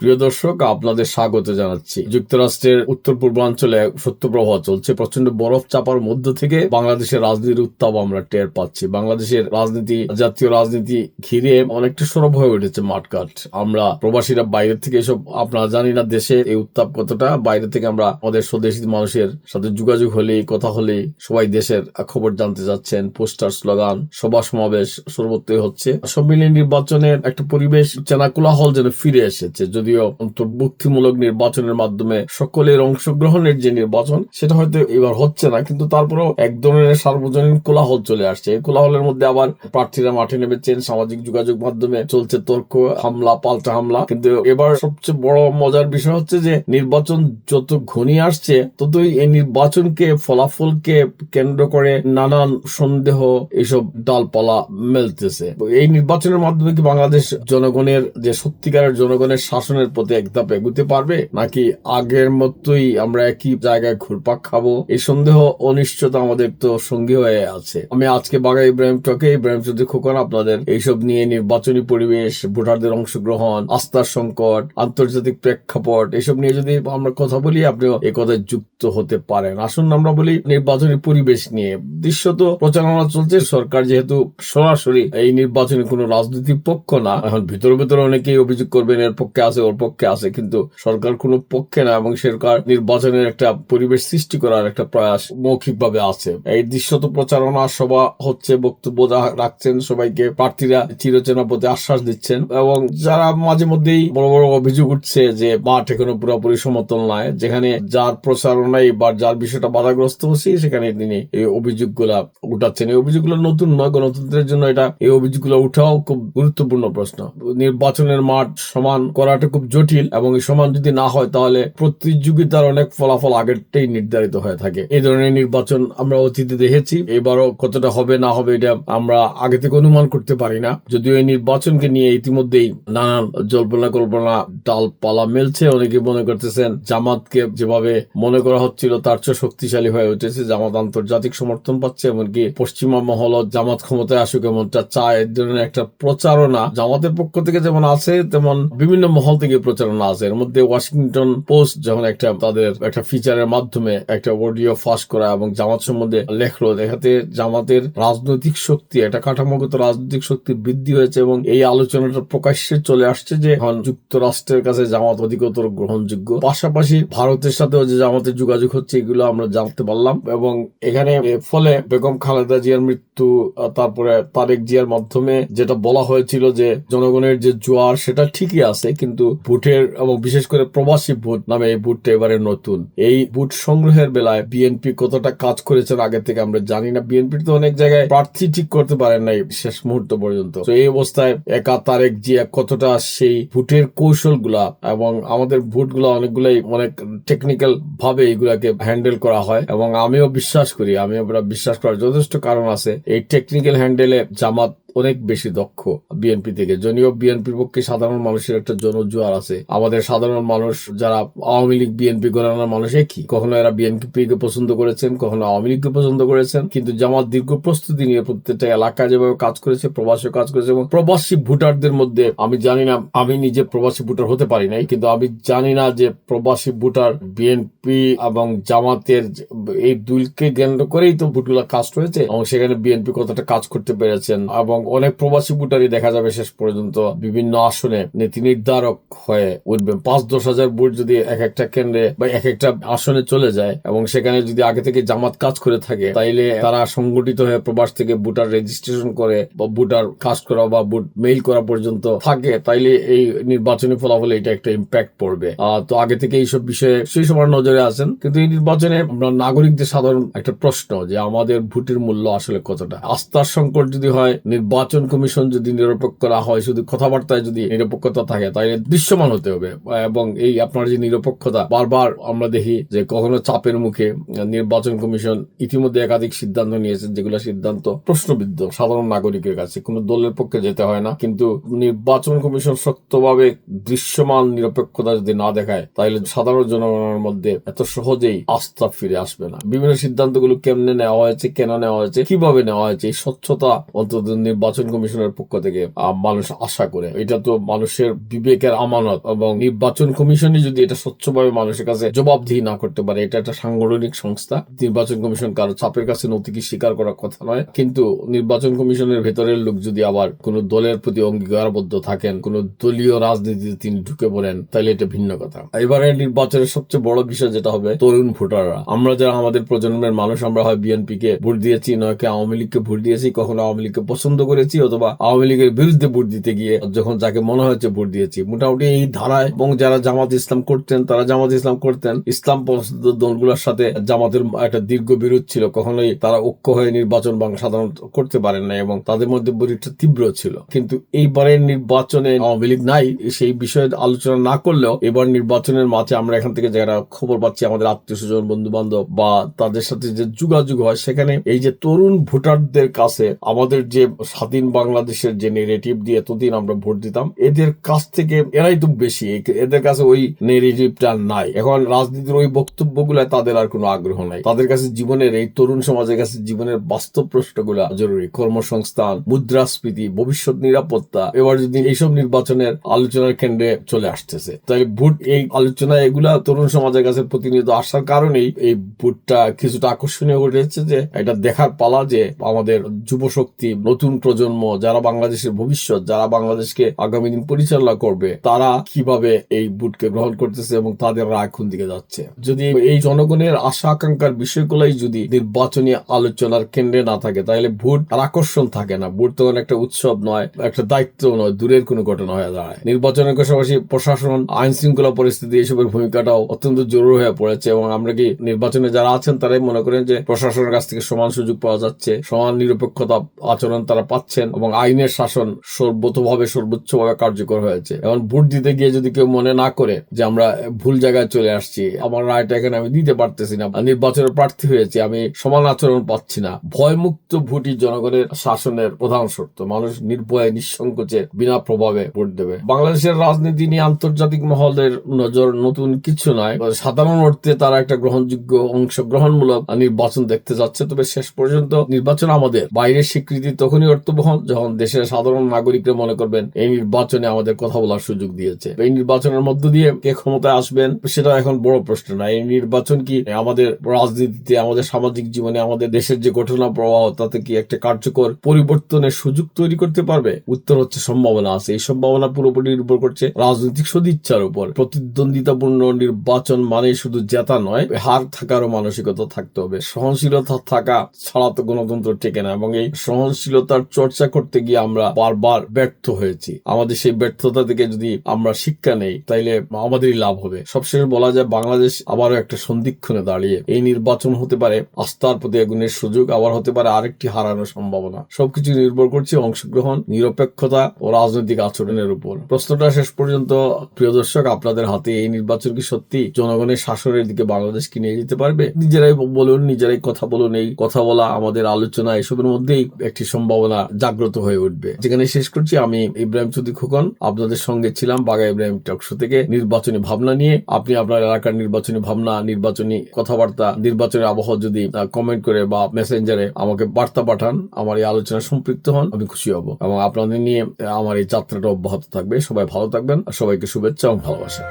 প্রিয় দর্শক, আপনাদের স্বাগত জানাচ্ছি। যুক্তরাষ্ট্রের উত্তর পূর্বাঞ্চলে শৈত্যপ্রবাহ চলছে। প্রচন্ড বরফ চাপার মধ্য থেকে বাংলাদেশের রাজনীতির উত্তাপ আমরা টের পাচ্ছি। বাংলাদেশের রাজনীতি, জাতীয় রাজনীতি ঘিরে অনেকটা সরব হয়ে উঠেছে মাঠঘাট। আমরা প্রবাসীরা বাইরে থেকে এসব আপনারা জানি না দেশে এই উত্তাপ কতটা। বাইরে থেকে আমরা আমাদের স্বদেশী মানুষের সাথে যোগাযোগ হলেই, কথা হলেই সবাই দেশের খবর জানতে যাচ্ছেন। পোস্টার, স্লোগান, সভা সমাবেশ সর্বত্রই হচ্ছে। সব মিলিয়ে নির্বাচনের একটা পরিবেশ, চেনা কোলাহল যেন ফিরে এসেছে। যদিও অন্তর্ভুক্তিমূলক নির্বাচনের মাধ্যমে সকলের অংশগ্রহণের যে নির্বাচন, সেটা হয়তো এবার হচ্ছে না, কিন্তু তারপরেও এক ধরনের সার্বজনীন কোলাহল চলে আসছে। এই কোলাহলের মধ্যে আবার প্রার্থীরা মাঠে নেমেছেন, সামাজিক যোগাযোগ মাধ্যমে চলছে তর্ক, হামলা, পাল্টা হামলা। কিন্তু এবার সবচেয়ে বড় মজার বিষয় হচ্ছে যে নির্বাচন যত ঘনিয়ে আসছে, ততই এই নির্বাচনকে, ফলাফলকে কেন্দ্র করে নানান সন্দেহ, এসব ডালপালা মেলতেছে। এই নির্বাচনের মাধ্যমে কি বাংলাদেশ জনগণের যে সত্যিকারের জনগণের শাসনের পথে এক ধাপ এগুতে পারবে, নাকি আগের মতোই আমরা একই জায়গায় ঘুরপাক খাবো? এই সন্দেহ, অনিশ্চয়তা আমাদের তো সঙ্গী হয়ে আছে। আমি আজকে বাঘা ইব্রাহিম টকে, ইব্রাহিম চৌধুরী খোকন, আপনাদের এইসব নিয়ে নির্বাচনী পরিবেশ, ভোটারদের অংশগ্রহণ, আস্থার সংকট, আন্তর্জাতিক প্রেক্ষাপট, এসব নিয়ে যদি আমরা কথা বলি, আপনিও এই কথায় যুক্ত হতে পারেন। আসুন আমরা বলি নির্বাচনী পরিবেশ নিয়ে। দৃশ্যত প্রচারণা চলছে। সরকার যেহেতু সরাসরি এই নির্বাচনে কোনো রাজনৈতিক পক্ষ না, এখন ভিতরে ভিতরে অনেকেই অভিযোগ করবেন এর পক্ষে আছে, ওর পক্ষে আছে, কিন্তু সরকার কোনো পক্ষে না, এবং সরকার নির্বাচনের একটা পরিবেশ সৃষ্টি করার একটা প্রয়াস মৌখিকভাবে আছে। এই দৃশ্যত প্রচারণা সভা হচ্ছে, বক্তব্য রাখছেন, সবাইকে প্রার্থীরা চিরচেনা পথে আশ্বাস দিচ্ছেন, এবং যারা মাঝে মধ্যেই বড় বড় অভিযোগ উঠছে যে মাঠ এখনো পুরোপুরি সমতল নয়, যেখানে যার প্রচারণায় বা যার বিষয়টা বাধাগ্রস্ত হচ্ছে, সেখানে তিনি এই অভিযোগগুলা উঠাচ্ছেন। এই অভিযোগগুলো নতুন নয়, গণতন্ত্রের জন্য এটা, এই অভিযোগগুলো উঠাও খুব গুরুত্বপূর্ণ প্রশ্ন। নির্বাচনের মাঠ সমান করাটা খুব জটিল, এবং এই সমান যদি না হয় তাহলে প্রতিযোগিতার অনেক ফলাফল আগেরটাই নির্ধারিত হয়ে থাকে। এই ধরনের নির্বাচন আমরা অতীতে দেখেছি। এবারও কতটা হবে না হবে এটা আমরা আগে থেকে অনুমান করতে পারি না। যদিও এই নির্বাচনকে নিয়ে ইতিমধ্যেই নানান জল্পনা কল্পনা ডালপালা মেলছে। অনেকে মনে করতেছেন জামাতকে যেভাবে মনে করা হচ্ছিল তার চেয়ে শক্তিশালী হয়ে উঠেছে। জামাত আন্তর্জাতিক সমর্থন পাচ্ছে, এমনকি পশ্চিমা মহল জামাত ক্ষমতায় আসুক এমনটা চায়। এই ধরনের একটা প্রচারণা জামাতের পক্ষ থেকে যেমন আছে, তেমন বিভিন্ন মহল থেকে প্রচারণা আছে। এর মধ্যে ওয়াশিংটন পোস্ট যখন তাদের একটা ফিচারের মাধ্যমে একটা অডিও ফাঁস করা এবং জামাত সম্বন্ধে লেখলো, দেখাতে জামাতের রাজনৈতিক শক্তি, একটা কাঠামোগত রাজনৈতিক শক্তি বৃদ্ধি হয়েছে, এবং এই আলোচনাটা প্রকাশ্যে চলে আসছে যে এখন যুক্তরাষ্ট্রের কাছে জামাত অধিকতর গ্রহণযোগ্য। পাশাপাশি ভারতের সাথেও যে জামাতের যোগাযোগ হচ্ছে, এগুলো আমরা জানতে পারলাম। এবং এখানে ফলে বেগম খালেদা জিয়ার মৃত্যু, তারপরে তারেক জিয়ার মাধ্যমে যেটা বলা হয়েছিল যে জনগণের যে জোয়ার, সেটা ঠিকই আছে, কিন্তু ভোটের এবং বিশেষ করে প্রবাসী ভোট নামে এই ভোটটা এবারে নতুন। এই ভোট সংগ্রহের বেলায় বিএনপি কতটা কাজ করেছেন আগে থেকে আমরা জানি না। বিএনপি তো অনেক জায়গায় প্রার্থী ঠিক করতে পারেন নাই শেষ মুহূর্ত পর্যন্ত। তো এই অবস্থায় একা তারেক জিয়া কতটা সেই ভোটের কৌশল গুলা, এবং আমাদের ভোট গুলা অনেকগুলাই অনেক টেকনিক্যাল ভাবে এগুলাকে হ্যান্ডেল করা হয়, এবং আমিও বিশ্বাস করার যথেষ্ট কারণ আছে। এই টেকনিক্যাল হ্যান্ডেলে জামাত অনেক বেশি দক্ষ বিএনপি থেকে। যদিও বিএনপির পক্ষে সাধারণ মানুষের একটা জনজোয়ার আছে। আমাদের সাধারণ মানুষ যারা আওয়ামী লীগ বিএনপি গণনার মানুষ, একই, কখনো এরা বিএনপি কে পছন্দ করেছেন, কখনো আওয়ামী লীগকে পছন্দ করেছেন, কিন্তু জামাত দীর্ঘ প্রস্তুতি নিয়ে প্রত্যেকটা এলাকায় যেভাবে কাজ করেছে, প্রবাসী কাজ করেছে, এবং প্রবাসী ভোটারদের মধ্যে আমি জানি না, আমি নিজে প্রবাসী ভোটার হতে পারি নাই, কিন্তু আমি জানি না যে প্রবাসী ভোটার বিএনপি এবং জামাতের এই দুইকে কেন্দ্র করেই তো ভোটগুলা কাস্ট হয়েছে, এবং সেখানে বিএনপি কতটা কাজ করতে পেরেছেন। এবং অনেক প্রবাসী ভোটারই দেখা যাবে শেষ পর্যন্ত বিভিন্ন আসনে নীতি নির্ধারক হয়ে উঠবে। 5-10 হাজার ভোট যদি এক একটা কেন্দ্রে বা এক একটা আসনে চলে যায়, এবং সেখানে যদি আগে থেকে জামাত কাজ করে থাকে, তাইলে তারা সংগঠিত হয়ে প্রবাস থেকে ভোটার রেজিস্ট্রেশন করে বা ভোটার কাস্ট করা বা ভোট মেইল করা পর্যন্ত থাকে, তাইলে এই নির্বাচনী ফলাফলে এটা একটা ইম্প্যাক্ট পড়বে। তো আগে থেকে এইসব বিষয়ে সেই সময় নজরে আছেন। কিন্তু এই নির্বাচনে আমরা নাগরিকদের সাধারণ একটা প্রশ্ন যে আমাদের ভোটের মূল্য আসলে কতটা। আস্থার সংকট যদি হয়, নির্বাচন কমিশন যদি নিরপেক্ষ না হয়, শুধু কথাবার্তায় যদি নিরপেক্ষতা থাকে, তাহলে দৃশ্যমান হতে হবে। এবং এই আপনার যে নিরপেক্ষতা, বারবার আমরা দেখি যে কখনো চাপের মুখে নির্বাচন কমিশন ইতিমধ্যে একাধিক সিদ্ধান্ত নিয়েছে, যেগুলো সিদ্ধান্ত প্রশ্নবিদ্ধ সাধারণ নাগরিকের কাছে। কোনো দলের পক্ষে যেতে হয় না, কিন্তু নির্বাচন কমিশন শক্তভাবে দৃশ্যমান নিরপেক্ষতা যদি না দেখায়, তাহলে সাধারণ জনগণের মধ্যে এত সহজেই আস্থা ফিরে আসবে না। বিভিন্ন সিদ্ধান্তগুলো কেমনে নেওয়া হয়েছে, কেন নেওয়া হয়েছে, কিভাবে নেওয়া হয়েছে, এই স্বচ্ছতা অন্তত নির্বাচন কমিশনের পক্ষ থেকে মানুষ আশা করে। এটা তো মানুষের বিবেকের আমানত, এবং নির্বাচন কমিশনই যদি এটা স্বচ্ছভাবে মানুষের কাছে জবাবদিহি না করতে পারে, এটা একটা সাংগঠনিক সংস্থা। নির্বাচন কমিশন কারো চাপের কাছে নথি স্বীকার করার কথা নয়, কিন্তু নির্বাচন কমিশনের ভেতরের লোক যদি আবার কোন দলের প্রতি অঙ্গীকারবদ্ধ থাকেন, কোন দলীয় রাজনীতিতে তিনি ঢুকে পড়েন, তাহলে এটা ভিন্ন কথা। এবারে নির্বাচনের সবচেয়ে বড় বিষয় যেটা হবে তরুণ ভোটাররা। আমরা যারা আমাদের প্রজন্মের মানুষ, আমরা হয় বিএনপি কে ভোট দিয়েছি, নয়কে আওয়ামী লীগকে ভোট দিয়েছি, কখনো আওয়ামী লীগকে পছন্দ করেছি, অথবা আওয়ামী লীগের বিরুদ্ধে ভোট দিতে গিয়ে যখন যাকে মনে হচ্ছে ভোট দিয়েছি। মোটামুটি এই ধারায়, এবং যারা জামাত ইসলাম করতেন তারা জামাত ইসলাম করতেন। ইসলাম পছন্দ দলগুলোর সাথে জামাতের একটা দীর্ঘ বিরোধ ছিল, কখনোই তারা ঐক্য হয়ে নির্বাচন সাধারণত করতে পারেন না, এবং তাদের মধ্যে বিরোধটা তীব্র ছিল। কিন্তু এইবারের নির্বাচনে আওয়ামী লীগ নাই, সেই বিষয়ে আলোচনা না করলেও এবার নির্বাচনের মাঝে আমরা এখান থেকে যারা খবর পাচ্ছি, আমাদের আত্মীয় স্বজন, বন্ধু বান্ধব বা তাদের সাথে যে যোগাযোগ হয়, সেখানে এই যে তরুণ ভোটারদের কাছে আমাদের যে স্বাধীন বাংলাদেশের যে নেগেটিভ দিয়ে এতদিন আমরা ভোট দিতাম, এদের কাছ থেকে এরাই তো বেশি, এদের কাছে ওই নেগেটিভটা নাই। এখন রাজনীতির ওই বক্তব্যগুলো তাদের আর কোনো আগ্রহ নাই। তাদের কাছে জীবনের, এই তরুণ সমাজের কাছে জীবনের বাস্তব প্রশ্নগুলো জরুরি। কর্মসংস্থান, মুদ্রাস্ফীতি, ভবিষ্যৎ নিরাপত্তা, এবার যদি এইসব নির্বাচনের আলোচনার কেন্দ্রে চলে আসতেছে, তাই ভোট এই আলোচনা এগুলা তরুণ সমাজের কাছে প্রতিনিয়ত আসার কারণেই এই ভোটটা কিছুটা আকর্ষণীয় হয়ে উঠেছে, যে এটা দেখার পালা যে আমাদের যুব শক্তি, নতুন প্রজন্ম, যারা বাংলাদেশের ভবিষ্যৎ, যারা বাংলাদেশকে আগামী দিন পরিচালনা করবে, তারা কিভাবে এই ভোটকে গ্রহণ করতেছে এবং তাদের রায় কোন দিকে যাচ্ছে। যদি এই জনগণের আশা আকাঙ্ক্ষার বিষয়গুলাই যদি নির্বাচনী আলোচনার কেন্দ্রে না থাকে, তাহলে ভোট আর আকর্ষণ থাকে না। ভোট তখন একটা উৎসব নয়, একটা দায়িত্ব নয়, দূরের কোনো ঘটনা হয়ে দাঁড়ায়। নির্বাচনের পাশাপাশি প্রশাসন, আইন শৃঙ্খলা পরিস্থিতি, এসবের ভূমিকাটাও অত্যন্ত জরুরি হয়ে পড়েছে, এবং আমরা কি নির্বাচনে যারা আছেন তারাই মনে করেন যে প্রশাসনের কাছ থেকে সমান সুযোগ পাওয়া যাচ্ছে, সমান নিরপেক্ষতা আচরণ তারা পাচ্ছেন, এবং আইনের শাসন সর্বতভাবে সর্বোচ্চভাবে কার্যকর হয়েছে। এখন ভোট দিতে গিয়ে যদি কেউ মনে না করে যে আমরা ভুল জায়গায় চলে আসছি, আমার রায়টা এখানে আমি দিতে পারতেছি না, নির্বাচনের প্রার্থী হয়েছি, আমি সমান আচরণ পাচ্ছি না, ভয়মুক্ত ভোটই জনগণের শাসনের প্রধান শর্ত। মানুষ নির্ভয়ে, নিঃসংকোচে, বিনা প্রভাবে ভোট দেবে। বাংলাদেশের রাজনীতি নিয়ে আন্তর্জাতিক মহলের নজর নতুন কিছু নয়। সাধারণ অর্থে তারা একটা গ্রহণযোগ্য, অংশগ্রহণমূলক নির্বাচন দেখতে যাচ্ছে। তবে শেষ পর্যন্ত নির্বাচন আমাদের বাইরের স্বীকৃতি তখনই অর্থবহ যখন দেশের সাধারণ নাগরিকরা মনে করবেন এই নির্বাচনে আমাদের কথা বলার সুযোগ দিয়েছে। এই নির্বাচনের মধ্য দিয়ে কে ক্ষমতায় আসবেন সেটা এখন বড় প্রশ্ন না। এই নির্বাচন কি আমাদের রাজনীতিতে, আমাদের সামাজিক জীবনে, আমাদের দেশের যে ঘটনা প্রবাহ, তাতে কি একটা কার্যকর পরিবর্তনের সুযোগ তৈরি করতে পারবে? উত্তর হচ্ছে সম্ভাবনা আছে। এই সম্ভাবনা পুরোপুরি নির্ভর করছে রাজনৈতিক সদিচ্ছার উপর। প্রতিদ্বন্দ্বিতাপূর্ণ নির্বাচন মানে শুধু জেতা নয়, হার থাকারও মানসিকতা থাকতে হবে। সহনশীলতা থাকা ছাড়া তো গণতন্ত্র টেকে না, এবং এই সহনশীলতার চর্চা করতে গিয়ে আমরা বারবার ব্যর্থ হয়েছি। আমাদের সেই ব্যর্থতা থেকে যদি আমরা শিক্ষা নেই, তাইলে আমাদেরই লাভ হবে। সবশেষে বলা যায়, বাংলাদেশ আবারও একটা সন্ধিক্ষণে দাঁড়িয়ে। এই নির্বাচন হতে পারে আস্থার প্রতি আগুনের সুযোগ, আবার হতে পারে আরেকটি হারানোর সম্ভাবনা। সবকিছু নির্ভর করছে অংশগ্রহণ, নিরপেক্ষতা ও রাজনৈতিক আচরণের উপর। প্রশ্নটা শেষ পর্যন্ত, প্রিয় দর্শক, আপনাদের হাতে। এই নির্বাচন কি সত্যি জনগণের শাসনের দিকে বাংলাদেশকে নিয়ে যেতে পারবে? নিজেরাই বলুন, নিজেরাই কথা বলুন। এই কথা বলা, আমাদের আলোচনা, এসবের মধ্যেই একটি সম্ভাবনা জাগ্রত হয়ে উঠবে। যেখানে শেষ করছি, আমি ইব্রাহিম চৌধুরী খোকন আপনাদের সঙ্গে ছিলাম বাঘা ইব্রাহিম টকশো থেকে, নির্বাচনী ভাবনা নিয়ে। আপনি আপনার এলাকার নির্বাচনী ভাবনা, নির্বাচনী কথাবার্তা, নির্বাচনের আবহাওয়া যদি কমেন্ট করে বা মেসেঞ্জারে আমাকে বার্তা পাঠান, আমার এই আলোচনায় সম্পৃক্ত হন, আমি খুশি হব, এবং আপনাদের নিয়ে আমার এই যাত্রাটা অব্যাহত থাকবে। সবাই ভালো থাকবেন, সবাইকে শুভেচ্ছা এবং ভালোবাসা।